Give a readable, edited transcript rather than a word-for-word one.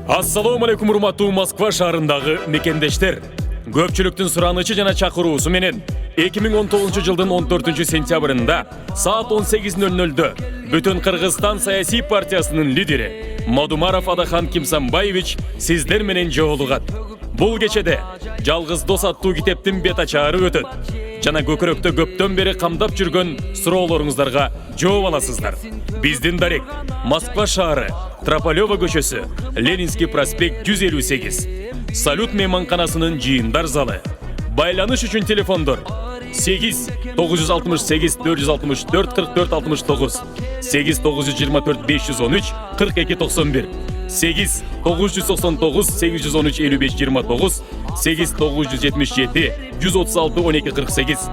Ассалому алейкум урматтуу Москва шаарындагы мекендештер. Көпчүлүктүн суранычы жана чакыруусу менен 2019 жылдын 14 сентябрында саат 18:00 Бүтүн Кыргызстан саясий партиясынын лидери Мадумаров Адахан Кимсанбаевич сиздер менен жолугат. Бул кечеде Жалгыз дос аттуу китептин бет ачаары өтөт. Жана көкүрөктө көптөн бери камдап жүргөн суроолоруңуздарга жооп аласыздар. Биздин дарек Москва шаары, Трополёва көчөсү, Ленинский проспект 158. Салют мейманканасынын жыйындар залы. Байланыш үчүн телефондор 8 968 464 44 69, 8 924 513 42 91, 8 999 813 55 29, 8 977 136 12 48.